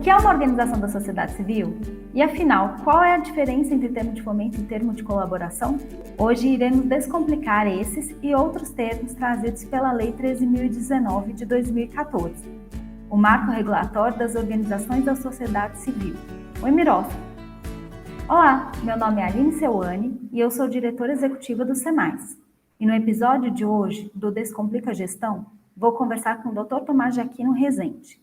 que é uma organização da sociedade civil? E afinal, qual é a diferença entre termo de fomento e termo de colaboração? Hoje iremos descomplicar esses e outros termos trazidos pela Lei 13.019 de 2014, o Marco Regulatório das Organizações da Sociedade Civil, o EMIROSC. Olá, meu nome é Aline Seuane e eu sou diretora executiva do SEMAIS. E no episódio de hoje, do Descomplica Gestão, vou conversar com o Dr. Tomás de Aquino Rezende.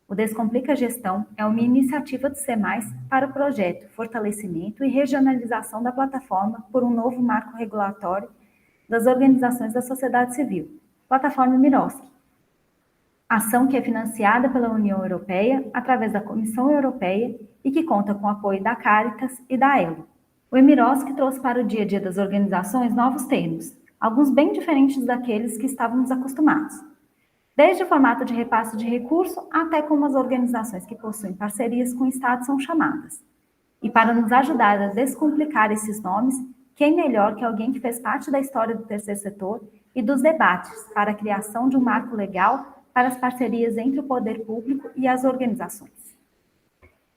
O Descomplica Gestão é uma iniciativa do SEMAIS para o projeto Fortalecimento e Regionalização da Plataforma por um Novo Marco Regulatório das Organizações da Sociedade Civil, plataforma EMIROSC. Ação que é financiada pela União Europeia através da Comissão Europeia e que conta com o apoio da Caritas e da ELO. O EMIROSC trouxe para o dia a dia das organizações novos termos, alguns bem diferentes daqueles que estávamos acostumados. Desde o formato de repasse de recurso até como as organizações que possuem parcerias com o Estado são chamadas. E para nos ajudar a descomplicar esses nomes, quem melhor que alguém que fez parte da história do terceiro setor e dos debates para a criação de um marco legal para as parcerias entre o poder público e as organizações.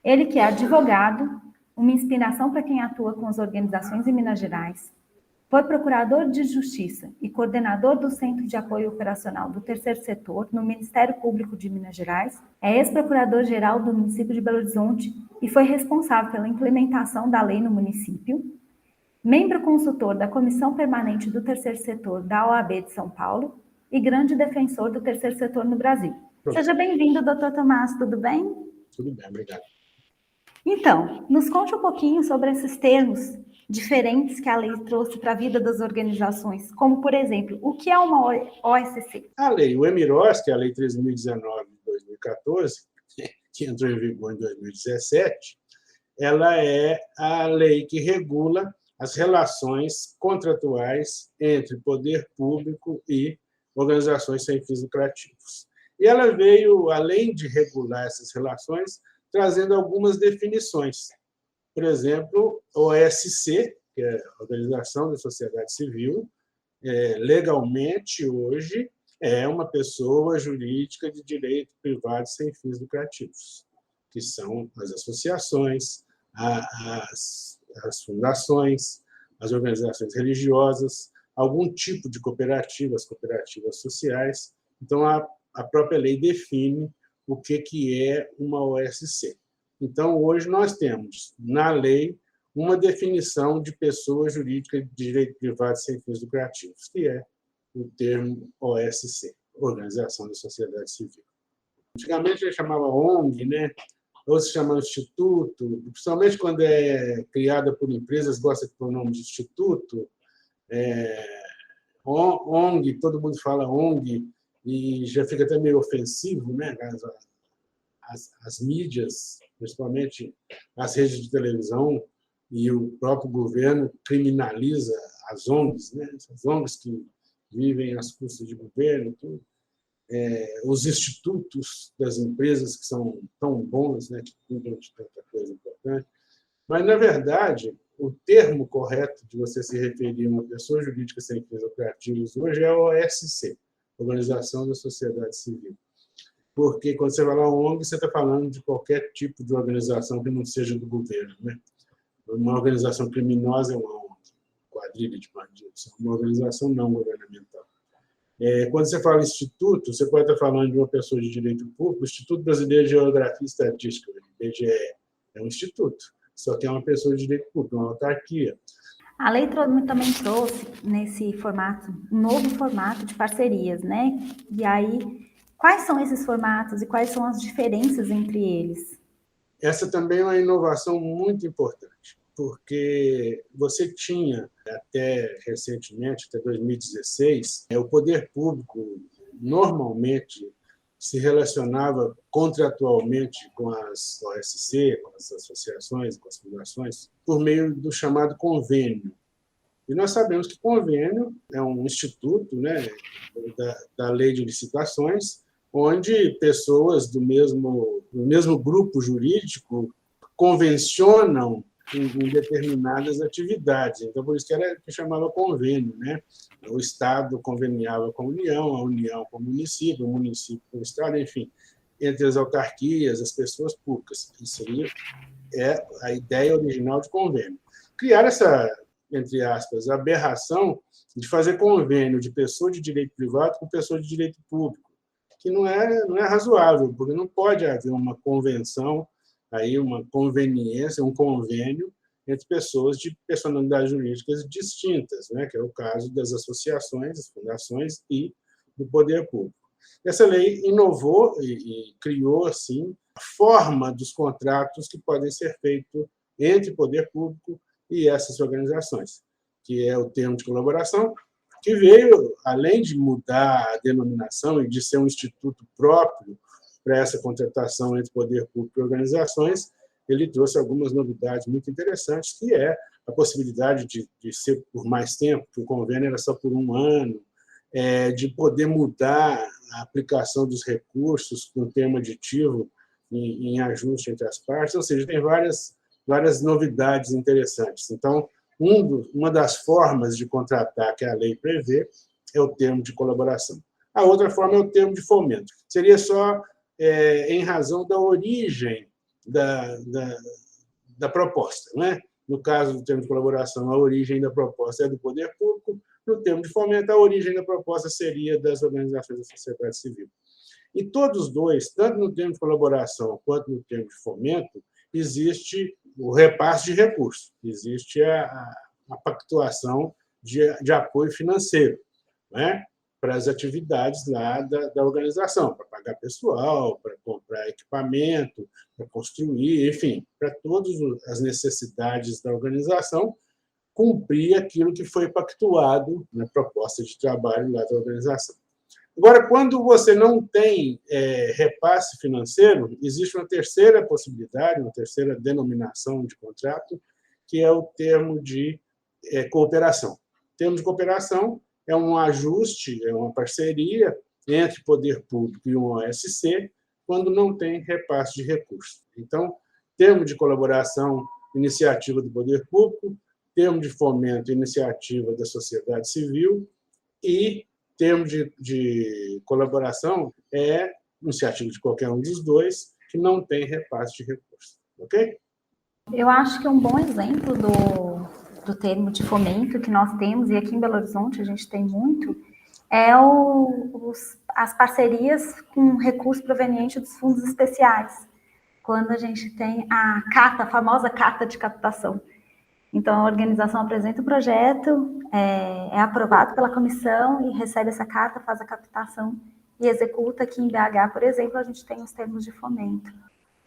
Ele que é advogado, uma inspiração para quem atua com as organizações em Minas Gerais, foi procurador de Justiça e coordenador do Centro de Apoio Operacional do Terceiro Setor no Ministério Público de Minas Gerais, é ex-procurador-geral do município de Belo Horizonte e foi responsável pela implementação da lei no município, membro consultor da Comissão Permanente do Terceiro Setor da OAB de São Paulo e grande defensor do Terceiro Setor no Brasil. Seja bem-vindo, doutor Tomás, tudo bem? Tudo bem, obrigado. Então, nos conte um pouquinho sobre esses termos diferentes que a lei trouxe para a vida das organizações, como, por exemplo, o que é uma OSC? A lei, o EMIROSC, que é a Lei 13.019 de 2014, que entrou em vigor em 2017, ela é a lei que regula as relações contratuais entre poder público e organizações sem fins lucrativos. E ela veio, além de regular essas relações, trazendo algumas definições. Por exemplo, OSC, que é a Organização da Sociedade Civil, legalmente, hoje, é uma pessoa jurídica de direito privado sem fins lucrativos, que são as associações, as fundações, as organizações religiosas, algum tipo de cooperativa, as cooperativas sociais. Então, a própria lei define o que é uma OSC. Então, hoje nós temos, na lei, uma definição de pessoa jurídica de direito privado sem fins lucrativos, que é o termo OSC, Organização da Sociedade Civil. Antigamente, ele chamava ONG, né? Ou se chama instituto, principalmente quando é criada por empresas, gosta de pôr o nome de instituto. ONG, todo mundo fala ONG, e já fica até meio ofensivo, né? As mídias, principalmente as redes de televisão e o próprio governo criminaliza as ONGs, né? As ONGs que vivem às custas de governo, tudo. Os institutos das empresas que são tão bons, né? Que cuidam de tanta coisa importante. Mas, na verdade, o termo correto de você se referir a uma pessoa jurídica sem fins lucrativos hoje é a OSC, Organização da Sociedade Civil. Porque, quando você vai lá ONG, você está falando de qualquer tipo de organização que não seja do governo, né? Uma organização criminosa é uma ONG, quadrilha de bandidos, é uma organização não governamental. Quando você fala instituto, você pode estar falando de uma pessoa de direito público, o Instituto Brasileiro de Geografia e Estatística, o IBGE, é um instituto, só que é uma pessoa de direito público, uma autarquia. A lei também trouxe, nesse formato, um novo formato de parcerias, né? E aí, quais são esses formatos e quais são as diferenças entre eles? Essa também é uma inovação muito importante, porque você tinha, até recentemente, até 2016, o poder público normalmente se relacionava contratualmente com as OSC, com as associações, com as fundações, por meio do chamado convênio. E nós sabemos que convênio é um instituto, né, da lei de licitações, onde pessoas do mesmo grupo jurídico convencionam em determinadas atividades. Então, por isso que chamava convênio, né? O Estado conveniava com a União com o município com o Estado, enfim. entre as autarquias, as pessoas públicas. Isso aí é a ideia original de convênio. Criar essa, entre aspas, aberração de fazer convênio de pessoa de direito privado com pessoa de direito público, que não é razoável, porque não pode haver uma convenção, aí uma conveniência, um convênio entre pessoas de personalidades jurídicas distintas, né, que é o caso das associações, das fundações e do poder público. Essa lei inovou e criou, assim, a forma dos contratos que podem ser feitos entre o poder público e essas organizações, que é o termo de colaboração, que veio, além de mudar a denominação e de ser um instituto próprio para essa contratação entre poder público e organizações, ele trouxe algumas novidades muito interessantes, que é a possibilidade de ser por mais tempo, que o convênio era só por 1 ano, de poder mudar a aplicação dos recursos com termo aditivo em ajuste entre as partes, ou seja, tem várias novidades interessantes. Então, uma das formas de contratar que a lei prevê é o termo de colaboração. A outra forma é o termo de fomento. Seria só em razão da origem da proposta, não é? No caso do termo de colaboração, a origem da proposta é do poder público. No termo de fomento, a origem da proposta seria das organizações da sociedade civil. E todos dois, tanto no termo de colaboração quanto no termo de fomento, existe o repasse de recursos, existe a pactuação de apoio financeiro, né, para as atividades lá da organização, para pagar pessoal, para comprar equipamento, para construir, enfim, para todas as necessidades da organização, cumprir aquilo que foi pactuado na proposta de trabalho lá da organização. Agora, quando você não tem repasse financeiro, existe uma terceira possibilidade, uma terceira denominação de contrato, que é o termo de cooperação. O termo de cooperação é um ajuste, é uma parceria entre poder público e um OSC, quando não tem repasse de recursos. Então, termo de colaboração, iniciativa do poder público, termo de fomento, iniciativa da sociedade civil, e termo de colaboração é iniciativa de qualquer um dos dois, que não tem repasse de recursos. Ok? Eu acho que um bom exemplo do termo de fomento que nós temos, e aqui em Belo Horizonte a gente tem muito, é as parcerias com recurso proveniente dos fundos especiais, quando a gente tem a famosa carta de captação. Então, a organização apresenta o projeto, é aprovado pela comissão e recebe essa carta, faz a captação e executa. Aqui em BH, por exemplo, a gente tem os termos de fomento.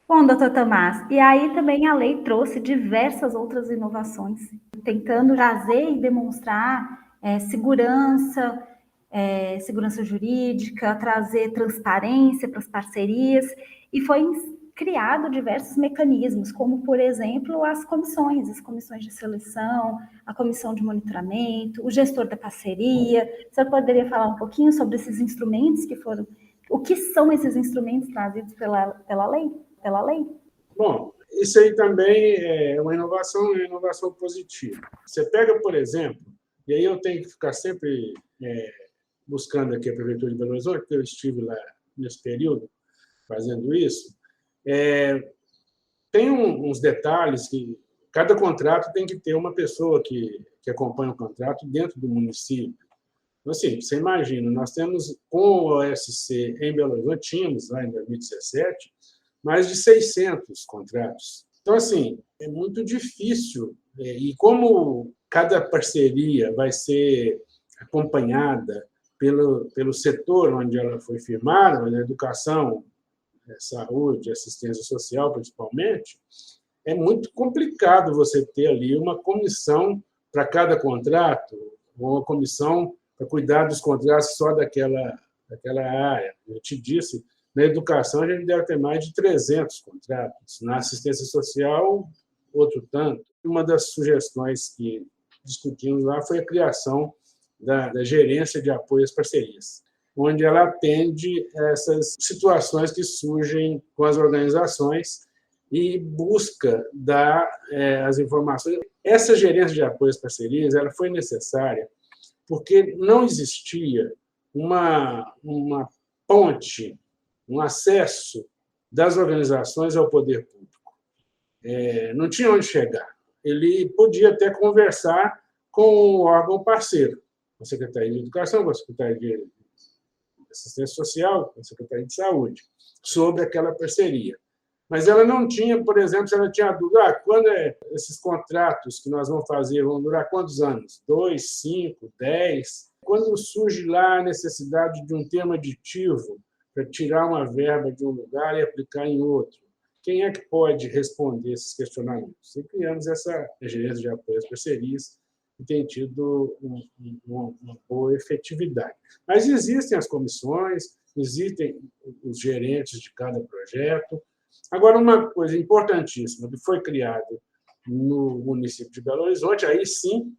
Bom, doutor Tomás, e aí também a lei trouxe diversas outras inovações, tentando trazer e demonstrar segurança jurídica, trazer transparência para as parcerias, e foi criado diversos mecanismos, como, por exemplo, as comissões de seleção, a comissão de monitoramento, o gestor da parceria. O senhor poderia falar um pouquinho sobre esses instrumentos o que são esses instrumentos trazidos pela lei? Bom, isso aí também é uma inovação positiva. Você pega, por exemplo, e aí eu tenho que ficar sempre buscando aqui a Prefeitura de Belo Horizonte, porque eu estive lá nesse período fazendo isso. Tem uns detalhes que cada contrato tem que ter uma pessoa que acompanha o contrato dentro do município. Então, assim, você imagina, nós temos, com o OSC em Belo Horizonte, tínhamos lá em 2017, mais de 600 contratos. Então, assim, é muito difícil. E como cada parceria vai ser acompanhada pelo setor onde ela foi firmada, na educação, saúde, assistência social, principalmente, é muito complicado você ter ali uma comissão para cada contrato, ou uma comissão para cuidar dos contratos só daquela área. Eu te disse, na educação, a gente deve ter mais de 300 contratos. Na assistência social, outro tanto. Uma das sugestões que discutimos lá foi a criação da gerência de apoio às parcerias, onde ela atende essas situações que surgem com as organizações e busca dar as informações. Essa gerência de apoio às parcerias ela foi necessária porque não existia uma ponte, um acesso das organizações ao poder público. Não tinha onde chegar. Ele podia até conversar com o órgão parceiro, com a Secretaria de Educação, com a Secretaria de Assistência Social, com a Secretaria de Saúde, sobre aquela parceria. Mas ela não tinha, por exemplo, se ela tinha dúvida, quando esses contratos que nós vamos fazer vão durar quantos anos? 2, 5, 10? Quando surge lá a necessidade de um termo aditivo para tirar uma verba de um lugar e aplicar em outro, quem é que pode responder esses questionamentos? E criamos essa gerência de apoio às parcerias, que tem tido uma boa efetividade. Mas existem as comissões, existem os gerentes de cada projeto. Agora, uma coisa importantíssima que foi criado no município de Belo Horizonte, aí sim,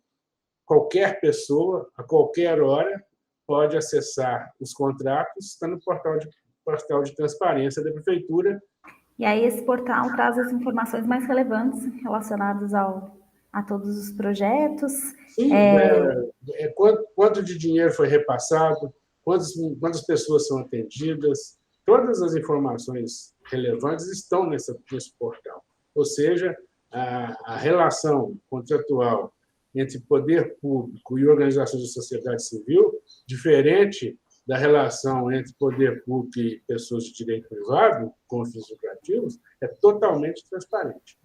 qualquer pessoa, a qualquer hora, pode acessar os contratos, está no portal de transparência da Prefeitura. E aí esse portal traz as informações mais relevantes relacionadas a todos os projetos. Sim, quanto de dinheiro foi repassado, quantas pessoas são atendidas, todas as informações relevantes estão nesse portal. Ou seja, a relação contratual entre poder público e organizações da sociedade civil, diferente da relação entre poder público e pessoas de direito privado, com fins lucrativos, é totalmente transparente.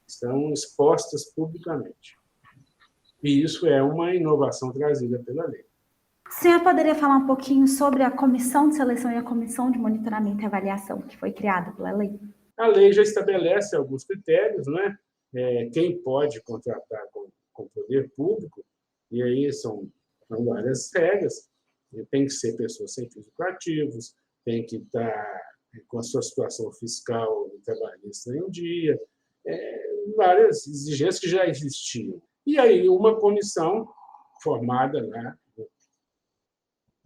Estão expostas publicamente. E isso é uma inovação trazida pela lei. O senhor poderia falar um pouquinho sobre a comissão de seleção e a comissão de monitoramento e avaliação que foi criada pela lei? A lei já estabelece alguns critérios, né? Quem pode contratar com o poder público, e aí são várias regras. Tem que ser pessoas sem fins lucrativos, tem que estar com a sua situação fiscal e trabalhista em dia, várias exigências que já existiam. E aí uma comissão formada lá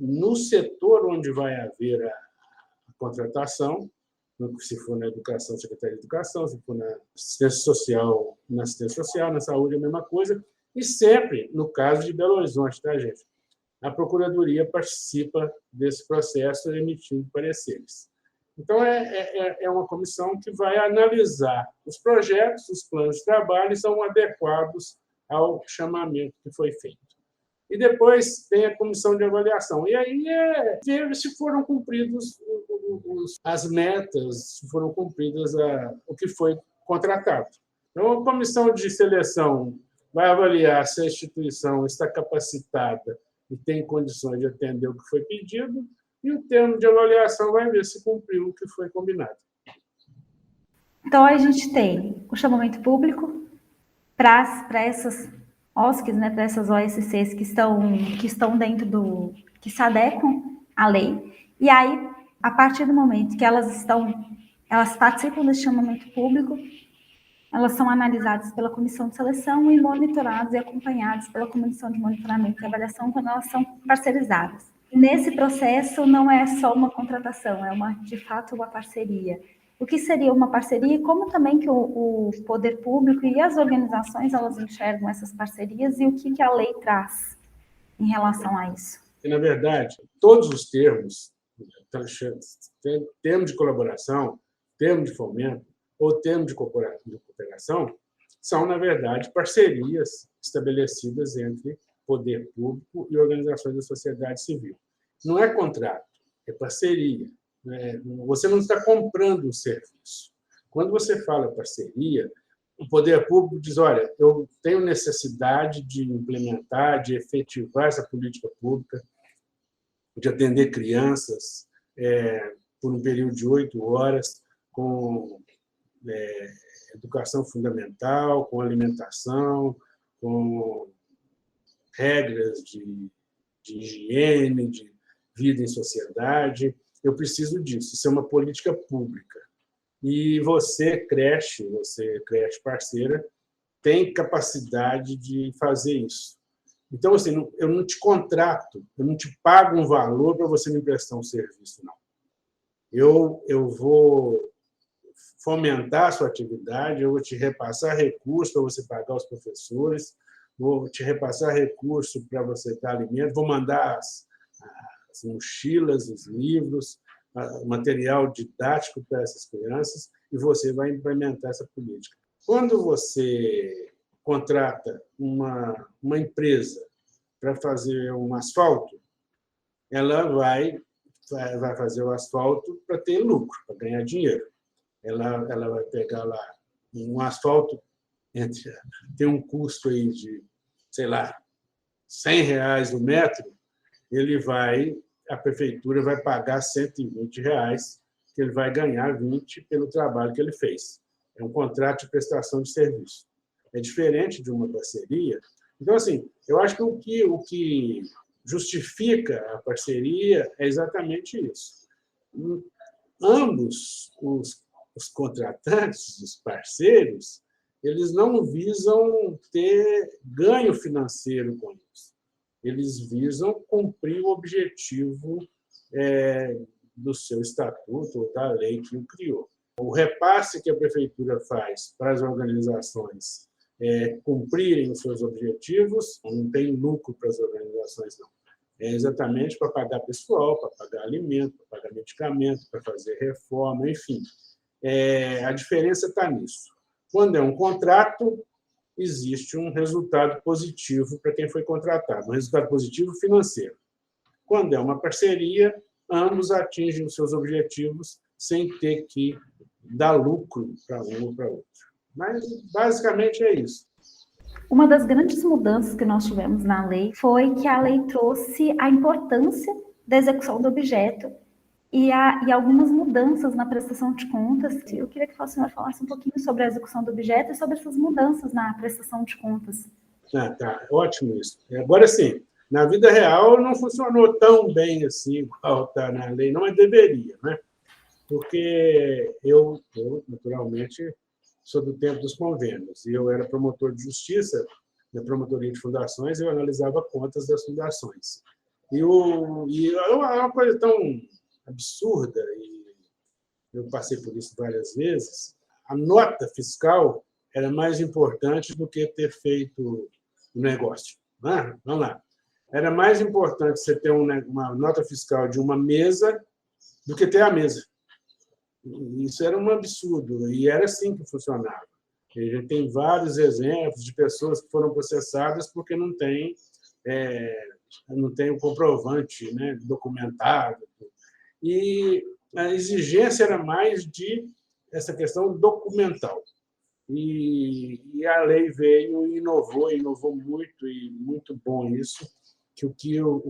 no setor onde vai haver a contratação, se for na educação, Secretaria de Educação, se for na assistência social, na saúde, a mesma coisa, e sempre, no caso de Belo Horizonte, tá, gente? A Procuradoria participa desse processo emitindo pareceres. Então, é uma comissão que vai analisar os projetos, os planos de trabalho, são adequados ao chamamento que foi feito. E depois tem a comissão de avaliação. E aí ver se foram cumpridos as metas, se foram cumpridas o que foi contratado. Então, a comissão de seleção vai avaliar se a instituição está capacitada e tem condições de atender o que foi pedido, e o termo de avaliação vai ver se cumpriu o que foi combinado. Então, a gente tem o chamamento público para essas OSCs, né, para essas OSCs que estão dentro que se adequam à lei, e aí, a partir do momento que elas participam desse chamamento público, elas são analisadas pela comissão de seleção e monitoradas e acompanhadas pela comissão de monitoramento e avaliação quando elas são parcerizadas. Nesse processo, não é só uma contratação, de fato uma parceria. O que seria uma parceria e como também que o poder público e as organizações elas enxergam essas parcerias e o que a lei traz em relação a isso? E, na verdade, todos os termos, termo de colaboração, termo de fomento ou termo de cooperação, são, na verdade, parcerias estabelecidas entre poder público e organizações da sociedade civil. Não é contrato, é parceria. Você não está comprando um serviço. Quando você fala parceria, o poder público diz, olha, eu tenho necessidade de implementar, de efetivar essa política pública, de atender crianças por um período de 8 horas, com educação fundamental, com alimentação, com regras de higiene, de vida em sociedade. Eu preciso disso. Isso é uma política pública. E você, creche parceira, tem capacidade de fazer isso. Então, assim, eu não te contrato, eu não te pago um valor para você me prestar um serviço, não. Eu vou fomentar a sua atividade, eu vou te repassar recursos para você pagar os professores, vou te repassar recursos para você dar alimento, vou mandar as mochilas, os livros, material didático para essas crianças e você vai implementar essa política. Quando você contrata uma empresa para fazer um asfalto, ela vai fazer o asfalto para ter lucro, para ganhar dinheiro. Ela vai pegar lá um asfalto, tem um custo aí de, sei lá, R$100 o metro, a prefeitura vai pagar R$120, que ele vai ganhar 20 pelo trabalho que ele fez. É um contrato de prestação de serviço. É diferente de uma parceria. Então, assim, eu acho que o que justifica a parceria é exatamente isso. Ambos os contratantes, os parceiros, eles não visam ter ganho financeiro com isso. Eles visam cumprir o objetivo do seu estatuto ou da lei que o criou. O repasse que a prefeitura faz para as organizações cumprirem os seus objetivos, não tem lucro para as organizações, não. É exatamente para pagar pessoal, para pagar alimento, para pagar medicamento, para fazer reforma, enfim. A diferença está nisso. Quando é um contrato, existe um resultado positivo para quem foi contratado, um resultado positivo financeiro. Quando é uma parceria, ambos atingem os seus objetivos sem ter que dar lucro para um ou para outro. Mas, basicamente, é isso. Uma das grandes mudanças que nós tivemos na lei foi que a lei trouxe a importância da execução do objeto e algumas mudanças na prestação de contas. Eu queria que o senhor falasse um pouquinho sobre a execução do objeto e sobre essas mudanças na prestação de contas. Tá, ótimo isso. Agora, sim, na vida real não funcionou tão bem assim, igual está na lei, não, mas deveria, né? Porque eu naturalmente, sou do tempo dos convênios, e eu era promotor de justiça na promotoria de fundações, eu analisava contas das fundações. E é uma coisa tão absurda, e eu passei por isso várias vezes, a nota fiscal era mais importante do que ter feito o negócio. Vamos lá. Era mais importante você ter uma nota fiscal de uma mesa do que ter a mesa. Isso era um absurdo, e era assim que funcionava. A gente tem vários exemplos de pessoas que foram processadas porque não tem o comprovante, né, documentado. E a exigência era mais de essa questão documental. E a lei veio e inovou muito, e muito bom isso, que o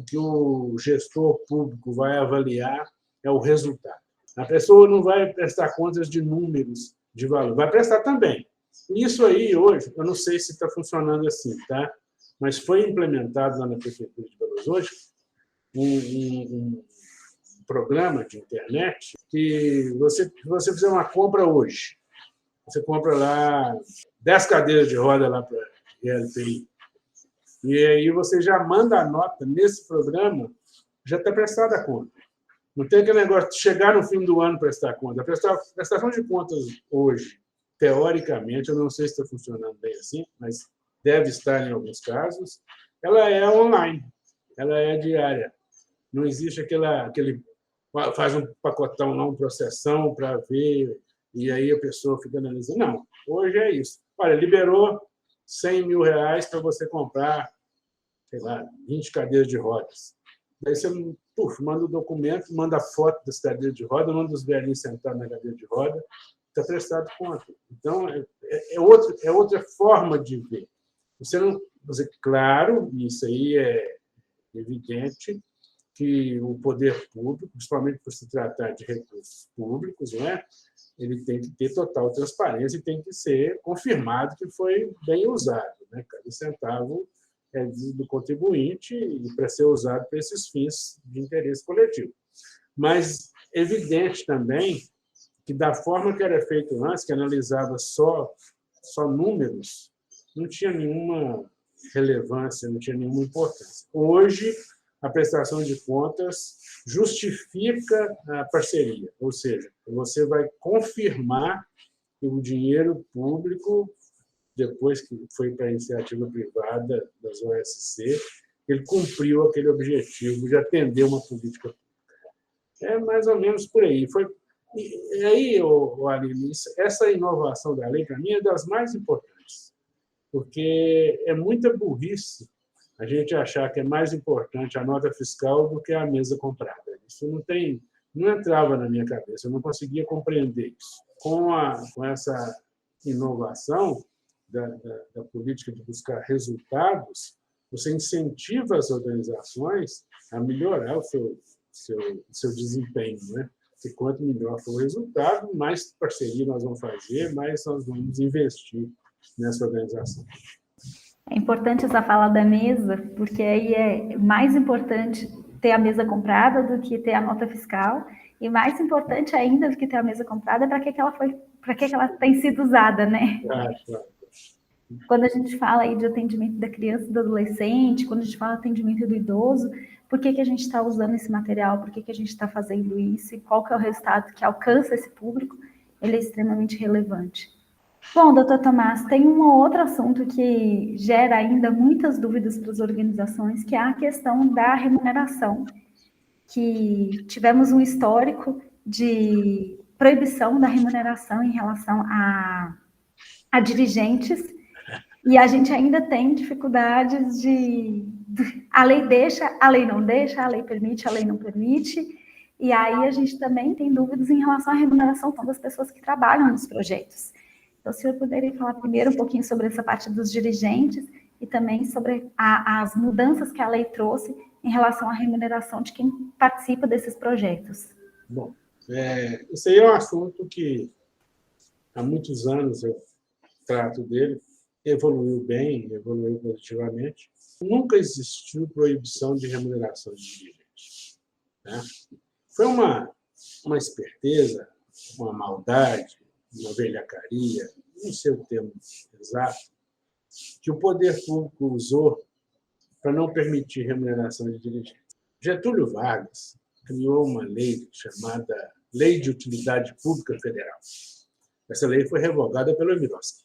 que o gestor público vai avaliar é o resultado. A pessoa não vai prestar contas de números, de valor, vai prestar também. Isso aí, hoje, eu não sei se está funcionando assim, tá? Mas foi implementado lá na Prefeitura de Belo Horizonte um programa de internet que se você fizer uma compra hoje, você compra lá 10 cadeiras de roda lá para a LPI, e aí você já manda a nota nesse programa, já está prestada a conta. Não tem aquele negócio de chegar no fim do ano e prestar conta. A prestação de contas hoje, teoricamente, eu não sei se está funcionando bem assim, mas deve estar em alguns casos, ela é online, ela é diária. Não existe aquele faz um pacotão lá, um processão para ver, e aí a pessoa fica analisando. Não, hoje é isso. Olha, liberou R$100 mil para você comprar, sei lá, 20 cadeiras de rodas. Daí você manda o documento, manda a foto das cadeiras de roda, manda os velhinhos sentados na cadeira de roda, está prestado conta. Então, é outra forma de ver. Claro, isso aí é evidente, que o poder público, principalmente por se tratar de recursos públicos, né, ele tem que ter total transparência e tem que ser confirmado que foi bem usado, né? Cada centavo é do contribuinte e para ser usado para esses fins de interesse coletivo. Mas é evidente também que, da forma que era feito antes, que analisava só números, não tinha nenhuma relevância, não tinha nenhuma importância. Hoje, a prestação de contas justifica a parceria, ou seja, você vai confirmar que o dinheiro público, depois que foi para a iniciativa privada das OSC, ele cumpriu aquele objetivo de atender uma política pública. É mais ou menos por aí. E aí, Aline, essa inovação da lei, para mim, é das mais importantes, porque é muita burrice a gente achar que é mais importante a nota fiscal do que a mesa comprada. Isso não entrava na minha cabeça, eu não conseguia compreender isso. Com essa inovação da política de buscar resultados, você incentiva as organizações a melhorar o seu desempenho, né? E quanto melhor for o resultado, mais parceria nós vamos fazer, mais nós vamos investir nessa organização. É importante essa fala da mesa, porque aí é mais importante ter a mesa comprada do que ter a nota fiscal, e mais importante ainda do que ter a mesa comprada é para que ela tem sido usada, né? Claro. Quando a gente fala aí de atendimento da criança e do adolescente, quando a gente fala de atendimento do idoso, por que a gente está usando esse material, por que a gente está fazendo isso, e qual que é o resultado que alcança esse público, ele é extremamente relevante. Bom, doutor Tomás, tem um outro assunto que gera ainda muitas dúvidas para as organizações, que é a questão da remuneração, que tivemos um histórico de proibição da remuneração em relação a dirigentes, e a gente ainda tem dificuldades a lei deixa, a lei não deixa, a lei permite, a lei não permite, e aí a gente também tem dúvidas em relação à remuneração das pessoas que trabalham nos projetos. Então, o senhor poderia falar primeiro um pouquinho sobre essa parte dos dirigentes e também sobre as mudanças que a lei trouxe em relação à remuneração de quem participa desses projetos. Bom, isso aí é um assunto que há muitos anos eu trato dele, evoluiu bem, evoluiu positivamente. Nunca existiu proibição de remuneração de dirigentes, né? Foi uma esperteza, uma maldade, uma velhacaria, não sei o termo exato, que o poder público usou para não permitir remuneração de dirigentes. Getúlio Vargas criou uma lei chamada Lei de Utilidade Pública Federal. Essa lei foi revogada pelo Emiroski.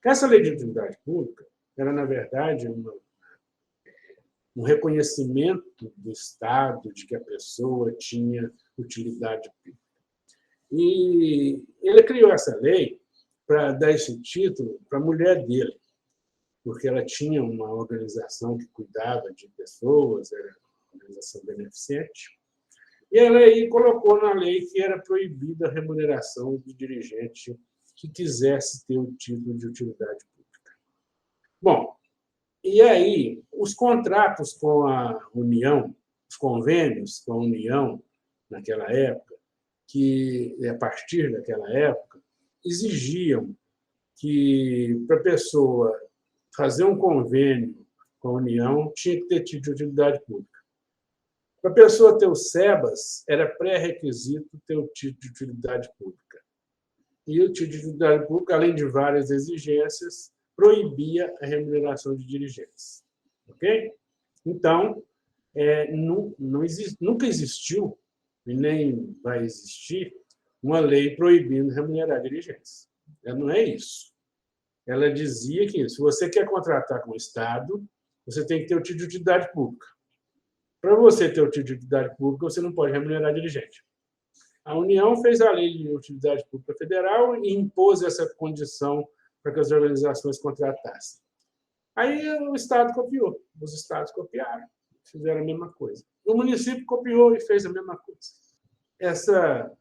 Essa lei de utilidade pública era, na verdade, um reconhecimento do Estado de que a pessoa tinha utilidade pública. E ele criou essa lei para dar esse título para a mulher dele, porque ela tinha uma organização que cuidava de pessoas, era uma organização beneficente, e ela aí colocou na lei que era proibida a remuneração de dirigente que quisesse ter o título de utilidade pública. Bom, e aí os contratos com a União, os convênios com a União naquela época, que a partir daquela época exigiam que para a pessoa fazer um convênio com a União tinha que ter título de utilidade pública. Para a pessoa ter o SEBAS, era pré-requisito ter o título de utilidade pública. E o título de utilidade pública, além de várias exigências, proibia a remuneração de dirigentes. Ok? Então, nunca existiu, e nem vai existir, uma lei proibindo remunerar dirigentes. Não é isso. Ela dizia que, se você quer contratar com o Estado, você tem que ter o título de utilidade pública. Para você ter o título de utilidade pública, você não pode remunerar dirigente. A União fez a Lei de Utilidade Pública Federal e impôs essa condição para que as organizações contratassem. Aí o Estado copiou, os estados copiaram, fizeram a mesma coisa. O município copiou e fez a mesma coisa. Essa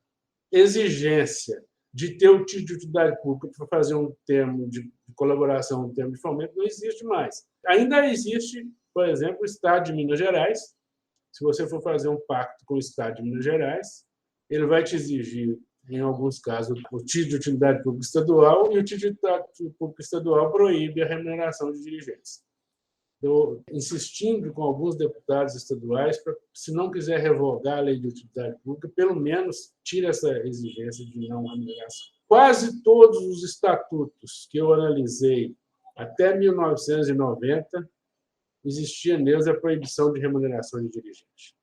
exigência de ter o título de utilidade pública para fazer um termo de colaboração, um termo de fomento, não existe mais. Ainda existe, por exemplo, o Estado de Minas Gerais. Se você for fazer um pacto com o Estado de Minas Gerais, ele vai te exigir, em alguns casos, o título de utilidade pública estadual, e o título de utilidade pública estadual proíbe a remuneração de dirigentes. Estou insistindo com alguns deputados estaduais para, se não quiser revogar a lei de utilidade pública, pelo menos tire essa exigência de não remuneração. Quase todos os estatutos que eu analisei até 1990, existia neles a proibição de remuneração de dirigentes.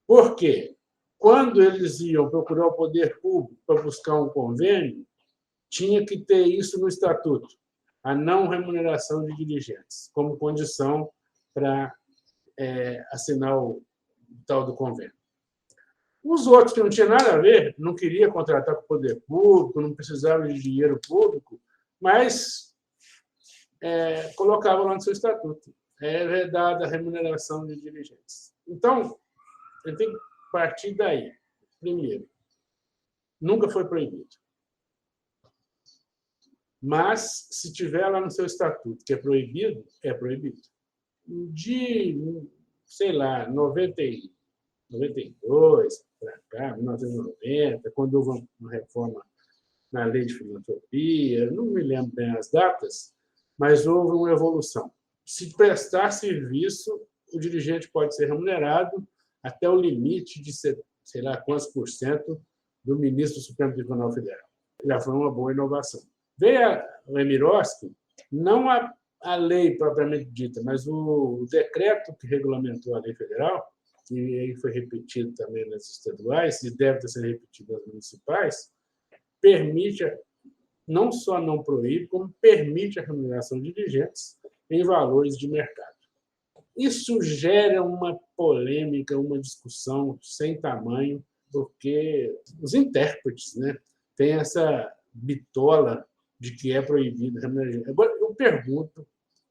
Por quê? Quando eles iam procurar o poder público para buscar um convênio, tinha que ter isso no estatuto, a não remuneração de dirigentes, como condição para assinar o tal do convênio. Os outros que não tinham nada a ver, não queria contratar com o poder público, não precisava de dinheiro público, mas colocavam lá no seu estatuto. É vedada a remuneração de dirigentes. Então, ele tem que partir daí. Primeiro, nunca foi proibido. Mas, se tiver lá no seu estatuto que é proibido, é proibido. De, sei lá, 92 para cá, 1990, quando houve uma reforma na lei de filantropia, não me lembro bem as datas, mas houve uma evolução. Se prestar serviço, o dirigente pode ser remunerado até o limite de, sei lá, quantos por cento do ministro do Supremo Tribunal Federal. Já foi uma boa inovação. Veio o Emiroski, não a lei propriamente dita, mas o decreto que regulamentou a lei federal, e aí foi repetido também nas estaduais, e deve ter sido repetido nas municipais, permite, não só não proíbe, como permite a remuneração de dirigentes em valores de mercado. Isso gera uma polêmica, uma discussão sem tamanho, porque os intérpretes, né, têm essa bitola de que é proibido remuneração. Agora, eu pergunto,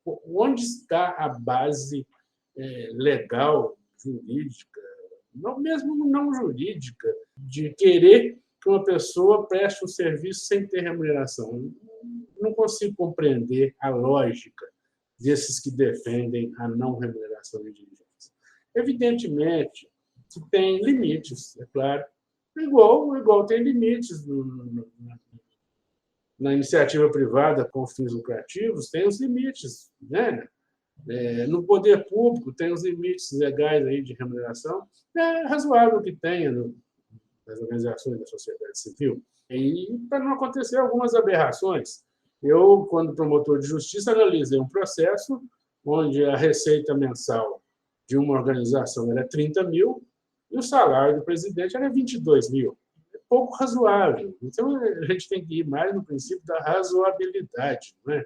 onde está a base legal, jurídica, não, mesmo não jurídica, de querer que uma pessoa preste um serviço sem ter remuneração? Não consigo compreender a lógica desses que defendem a não remuneração de dirigentes. Evidentemente que tem limites, é claro. Igual tem limites na iniciativa privada com fins lucrativos, tem os limites, né? No poder público tem os limites legais aí de remuneração. É razoável que tenha nas organizações da sociedade civil. E para não acontecer algumas aberrações. Eu, quando promotor de justiça, analisei um processo onde a receita mensal de uma organização era 30 mil e o salário do presidente era 22 mil. É pouco razoável. Então, a gente tem que ir mais no princípio da razoabilidade, não é?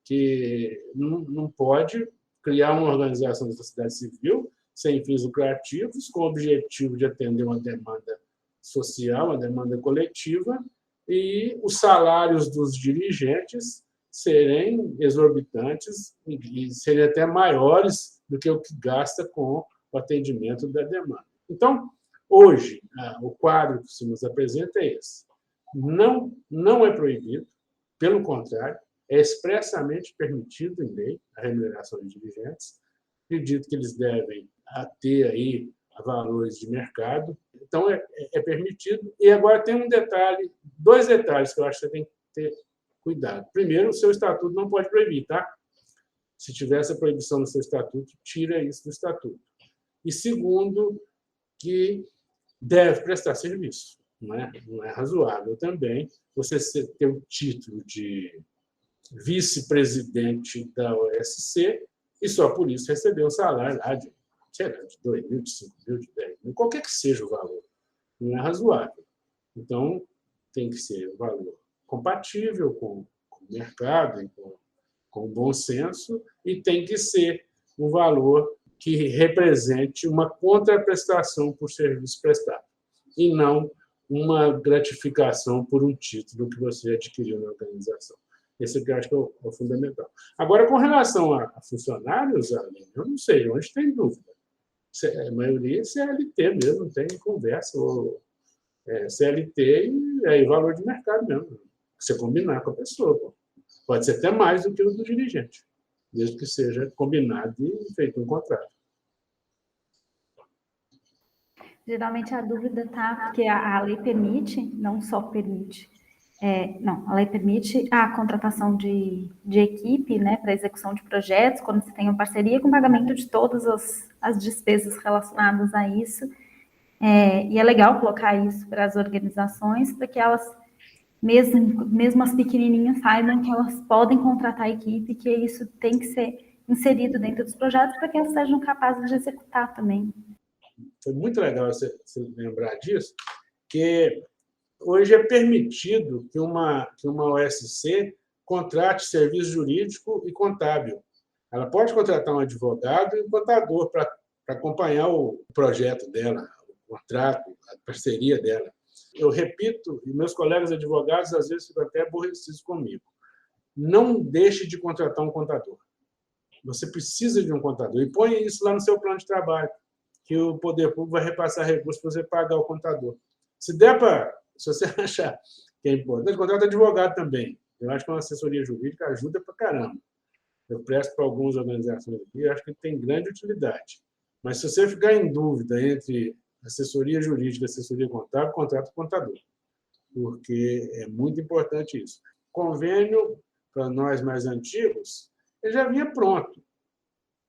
Que não pode criar uma organização da sociedade civil sem fins lucrativos, com o objetivo de atender uma demanda social, uma demanda coletiva, e os salários dos dirigentes serem exorbitantes e serem até maiores do que o que gasta com o atendimento da demanda. Então, hoje, o quadro que se nos apresenta é esse. Não é proibido, pelo contrário, é expressamente permitido em lei a remuneração de dirigentes. Acredito que eles devem ter aí valores de mercado. Então, é permitido. E agora tem dois detalhes que eu acho que você tem que ter cuidado. Primeiro, o seu estatuto não pode proibir, tá? Se tiver essa proibição no seu estatuto, tira isso do estatuto. E segundo, que deve prestar serviço. Não é razoável também você ter o título de vice-presidente da OSC e só por isso receber um salário lá de 2 mil, de 5 mil, de 10 mil, qualquer que seja o valor. Não é razoável. Então, tem que ser um valor compatível com o mercado e com o bom senso, e tem que ser um valor que represente uma contraprestação por serviço prestado, e não uma gratificação por um título que você adquiriu na organização. Esse aqui eu acho que é o fundamental. Agora, com relação a funcionários, eu não sei, onde tem dúvida. A maioria é CLT mesmo, não tem conversa. CLT e aí valor de mercado mesmo. Você combinar com a pessoa. Pode ser até mais do que o do dirigente, desde que seja combinado e feito um contrato. Geralmente a dúvida está porque a lei permite, não só permite, a lei permite a contratação de equipe, né, para execução de projetos, quando se tem uma parceria com pagamento de todas as despesas relacionadas a isso. E é legal colocar isso para as organizações, para que elas, mesmo as pequenininhas, saibam que elas podem contratar a equipe, que isso tem que ser inserido dentro dos projetos para que elas sejam capazes de executar também. Foi muito legal você lembrar disso, que hoje é permitido que uma OSC contrate serviço jurídico e contábil. Ela pode contratar um advogado e um contador para acompanhar o projeto dela, contrato, a parceria dela. Eu repito, e meus colegas advogados às vezes ficam até aborrecidos comigo, não deixe de contratar um contador. Você precisa de um contador. E põe isso lá no seu plano de trabalho, que o poder público vai repassar recursos para você pagar o contador. Se você achar que é importante, contrata advogado também. Eu acho que uma assessoria jurídica ajuda para caramba. Eu presto para algumas organizações aqui, eu acho que tem grande utilidade. Mas se você ficar em dúvida entre assessoria jurídica e assessoria contábil, contrata o contador, porque é muito importante isso. Convênio, para nós mais antigos, ele já vinha pronto.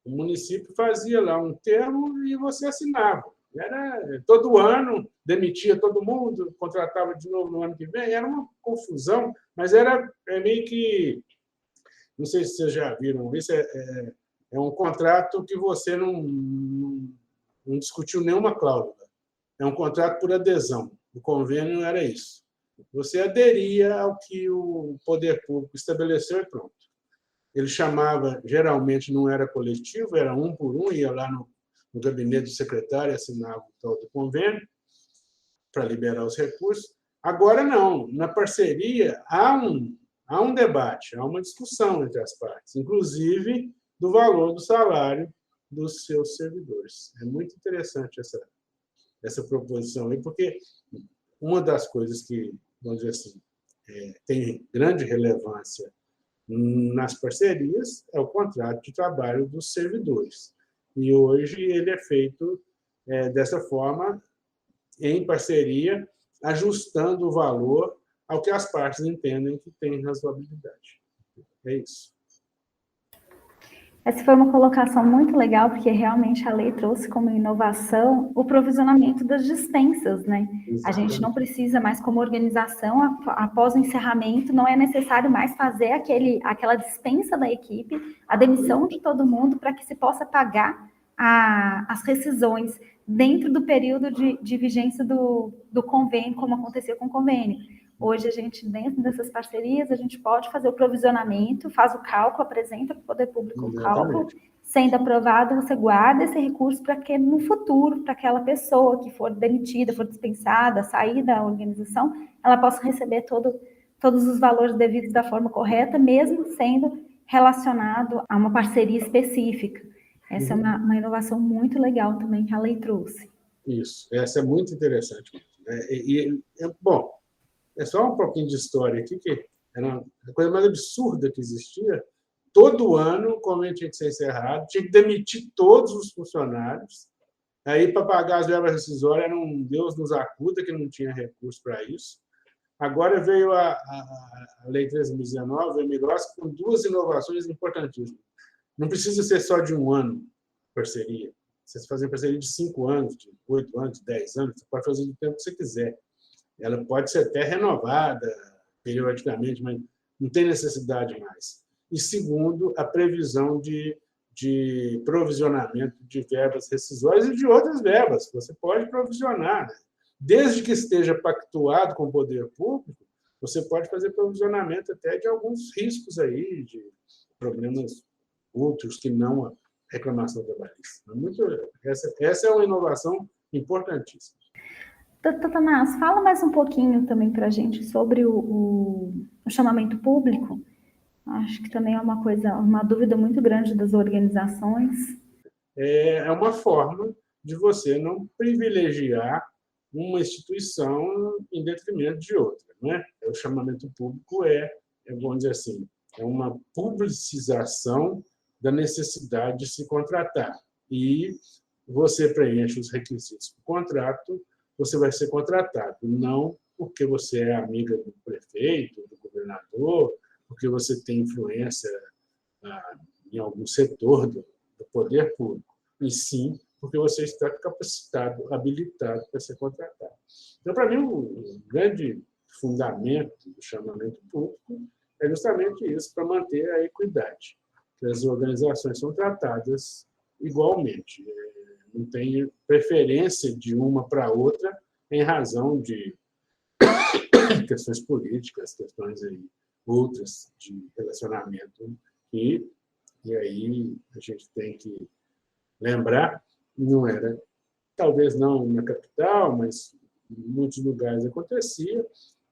O município fazia lá um termo e você assinava. Era todo ano, demitia todo mundo, contratava de novo no ano que vem. Era uma confusão, mas era meio que... Não sei se vocês já viram isso, é um contrato que você não discutiu nenhuma cláusula. É um contrato por adesão. O convênio era isso. Você aderia ao que o poder público estabeleceu e pronto. Ele chamava, geralmente não era coletivo, era um por um, ia lá no gabinete do secretário, assinava o tal do convênio para liberar os recursos. Agora, não. Na parceria, há um debate, há uma discussão entre as partes, inclusive do valor do salário dos seus servidores. É muito interessante essa proposição aí, porque uma das coisas que, vamos dizer assim, tem grande relevância nas parcerias é o contrato de trabalho dos servidores. E hoje ele é feito dessa forma, em parceria, ajustando o valor ao que as partes entendem que tem razoabilidade. É isso. Essa foi uma colocação muito legal, porque realmente a lei trouxe como inovação o provisionamento das dispensas, né? Exatamente. A gente não precisa mais, como organização, após o encerramento, não é necessário mais fazer aquela dispensa da equipe, a demissão de todo mundo, para que se possa pagar as rescisões dentro do período de vigência do convênio, como aconteceu com o convênio. Hoje, a gente, dentro dessas parcerias, a gente pode fazer o provisionamento, faz o cálculo, apresenta para o poder público o cálculo, sendo aprovado, você guarda esse recurso para que, no futuro, para aquela pessoa que for demitida, for dispensada, sair da organização, ela possa receber todos os valores devidos da forma correta, mesmo sendo relacionado a uma parceria específica. Essa é uma inovação muito legal também que a lei trouxe. Isso, essa é muito interessante. Bom, é só um pouquinho de história aqui, que era a coisa mais absurda que existia. Todo ano o convênio tinha que ser encerrado, tinha que demitir todos os funcionários. Aí, para pagar as verbas rescisórias, era um Deus nos acuda, que não tinha recurso para isso. Agora veio a Lei 13.019, a Migros, com duas inovações importantíssimas. Não precisa ser só de um ano parceria. Você fazer parceria de 5 anos, de 8 anos, de 10 anos, você pode fazer do tempo que você quiser. Ela pode ser até renovada periodicamente, mas não tem necessidade mais. E, segundo, a previsão de provisionamento de verbas rescisórias e de outras verbas que você pode provisionar. Né? Desde que esteja pactuado com o poder público, você pode fazer provisionamento até de alguns riscos aí, de problemas outros que não a reclamação trabalhista. Essa é uma inovação importantíssima. Tanás, fala mais um pouquinho também para a gente sobre o chamamento público. Acho que também é uma dúvida muito grande das organizações. É uma forma de você não privilegiar uma instituição em detrimento de outra. Né? O chamamento público vamos dizer assim, é uma publicização da necessidade de se contratar. E você preenche os requisitos do contrato, você vai ser contratado, não porque você é amiga do prefeito, do governador, porque você tem influência em algum setor do poder público, e sim porque você está capacitado, habilitado para ser contratado. Então, para mim, o grande fundamento do chamamento público é justamente isso, para manter a equidade, que as organizações são tratadas igualmente. Não tem preferência de uma para outra em razão de questões políticas, questões aí, outras de relacionamento. E aí a gente tem que lembrar, não era talvez não na capital, mas em muitos lugares acontecia,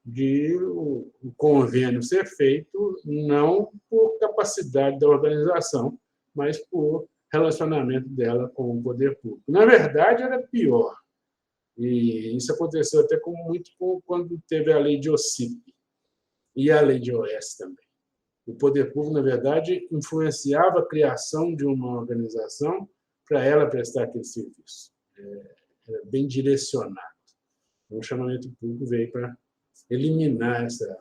de o convênio ser feito não por capacidade da organização, mas por relacionamento dela com o poder público. Na verdade, era pior. E isso aconteceu até muito quando teve a lei de OCIP e a lei de OS também. O poder público, na verdade, influenciava a criação de uma organização para ela prestar aquele serviço. Era bem direcionado. O chamamento público veio para eliminar essa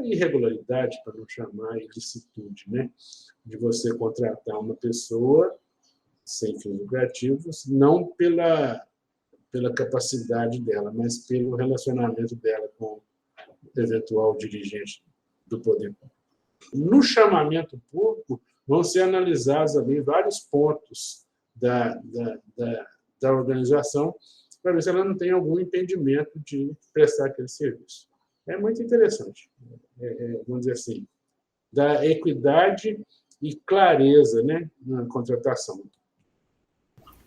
irregularidade, para não chamar ilicitude, né? De você contratar uma pessoa sem fins lucrativos, não pela capacidade dela, mas pelo relacionamento dela com o eventual dirigente do poder público. No chamamento público, vão ser analisados ali vários pontos da organização para ver se ela não tem algum impedimento de prestar aquele serviço. É muito interessante, vamos dizer assim, da equidade e clareza, né, na contratação.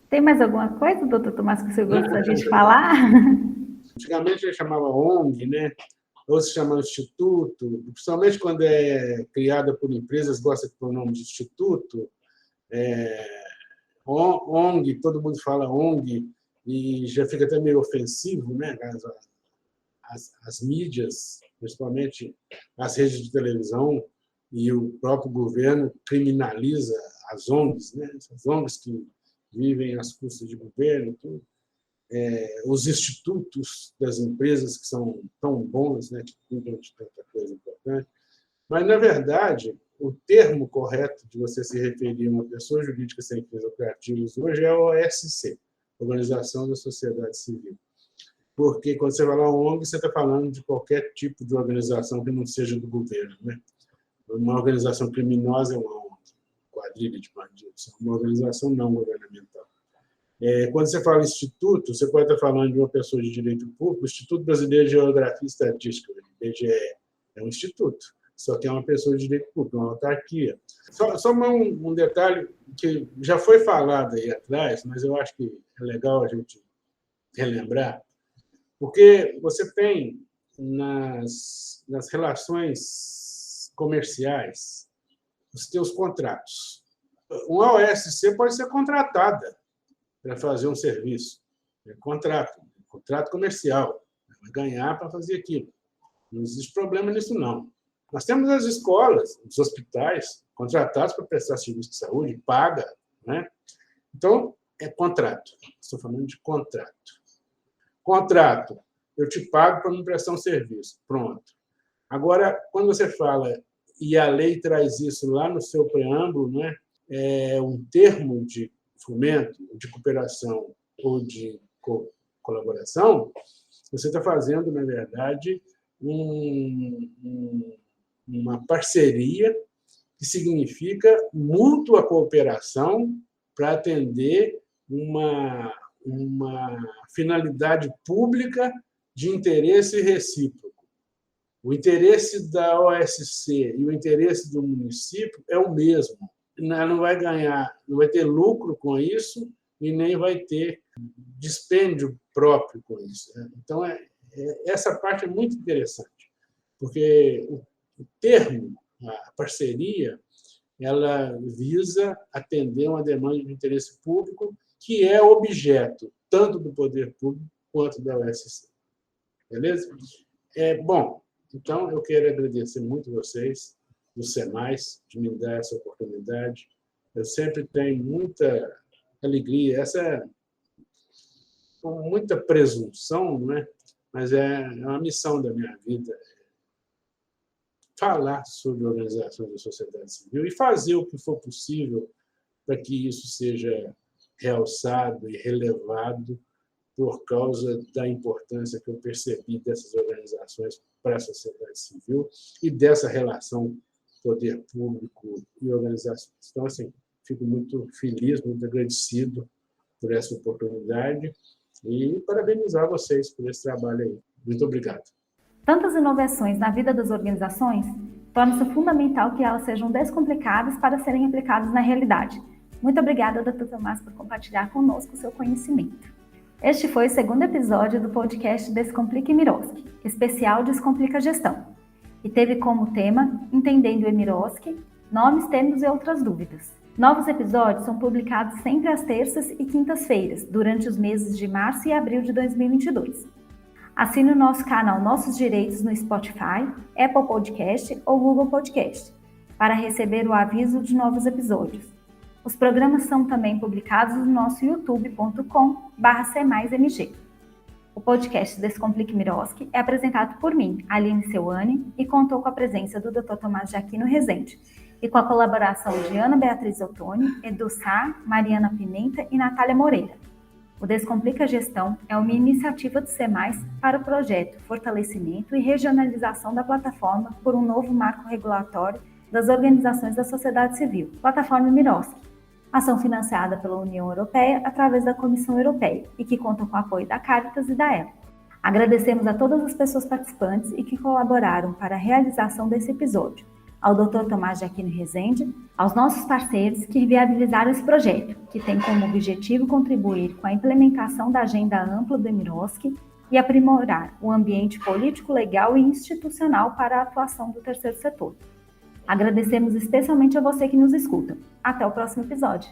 Tem mais alguma coisa, doutor Tomás, que você gostaria de falar? Antigamente ele chamava ONG, né? Ou se chama instituto, principalmente quando é criada por empresas, gosta de pôr o nome de instituto. ONG, todo mundo fala ONG, e já fica até meio ofensivo, né? As mídias, principalmente as redes de televisão, e o próprio governo criminaliza as ONGs, né? As ONGs que vivem às custas de governo, tudo. Os institutos das empresas que são tão bons, né, que cuidam de tanta coisa importante. Mas, na verdade, o termo correto de você se referir a uma pessoa jurídica sem fins lucrativos hoje é a OSC, Organização da Sociedade Civil. Porque, quando você fala ONG, você está falando de qualquer tipo de organização que não seja do governo, né? Uma organização criminosa é uma ONG, quadrilha de bandidos, é uma organização não governamental. Quando você fala instituto, você pode estar falando de uma pessoa de direito público. O Instituto Brasileiro de Geografia e Estatística, o IBGE, é um instituto, só que é uma pessoa de direito público, uma autarquia. Só um detalhe que já foi falado aí atrás, mas eu acho que é legal a gente relembrar, porque você tem nas relações comerciais os teus contratos. Uma OSC pode ser contratada para fazer um serviço. Contrato comercial. Vai ganhar para fazer aquilo. Não existe problema nisso, não. Nós temos as escolas, os hospitais, contratados para prestar serviço de saúde, paga, né? Então, é contrato. Estou falando de contrato. Contrato, eu te pago para me prestar um serviço. Pronto. Agora, quando você fala, e a lei traz isso lá no seu preâmbulo, né? É um termo de fomento, de cooperação ou de colaboração, você está fazendo, na verdade, uma parceria que significa mútua cooperação para atender uma finalidade pública de interesse recíproco. O interesse da OSC e o interesse do município é o mesmo. Não vai ganhar, não vai ter lucro com isso e nem vai ter dispêndio próprio com isso. Então, essa parte é muito interessante, porque o termo, a parceria, ela visa atender uma demanda de interesse público que é objeto tanto do poder público quanto da OSC. Beleza? Bom, então eu quero agradecer muito vocês do SEMAIS, de me dar essa oportunidade. Eu sempre tenho muita alegria, com muita presunção, não é? Mas é uma missão da minha vida, falar sobre organizações da sociedade civil e fazer o que for possível para que isso seja realçado e relevado por causa da importância que eu percebi dessas organizações para a sociedade civil e dessa relação poder público e organizações. Então, assim, fico muito feliz, muito agradecido por essa oportunidade e parabenizar vocês por esse trabalho aí. Muito obrigado. Tantas inovações na vida das organizações torna-se fundamental que elas sejam descomplicadas para serem aplicadas na realidade, Muito obrigada, Dr. Tomás, por compartilhar conosco o seu conhecimento. Este foi o segundo episódio do podcast Descomplica Emiroski, especial Descomplica Gestão, e teve como tema Entendendo o Emiroski, nomes, termos e outras dúvidas. Novos episódios são publicados sempre às terças e quintas-feiras, durante os meses de março e abril de 2022. Assine o nosso canal Nossos Direitos no Spotify, Apple Podcast ou Google Podcast, para receber o aviso de novos episódios. Os programas são também publicados no nosso youtube.com/cmaismg. O podcast Descomplica Emiroski é apresentado por mim, Aline Seuane, e contou com a presença do Dr. Tomás de Aquino Rezende, e com a colaboração de Ana Beatriz Ottoni, Edu Sá, Mariana Pimenta e Natália Moreira. O Descomplica Gestão é uma iniciativa do CEMAIS para o projeto Fortalecimento e Regionalização da Plataforma por um Novo Marco Regulatório das Organizações da Sociedade Civil, Plataforma Emiroski, ação financiada pela União Europeia através da Comissão Europeia e que conta com o apoio da Caritas e da ELA. Agradecemos a todas as pessoas participantes e que colaboraram para a realização desse episódio, ao Dr. Tomás de Aquino Rezende, aos nossos parceiros que viabilizaram esse projeto, que tem como objetivo contribuir com a implementação da agenda ampla do Emiroski e aprimorar o ambiente político, legal e institucional para a atuação do terceiro setor. Agradecemos especialmente a você que nos escuta. Até o próximo episódio.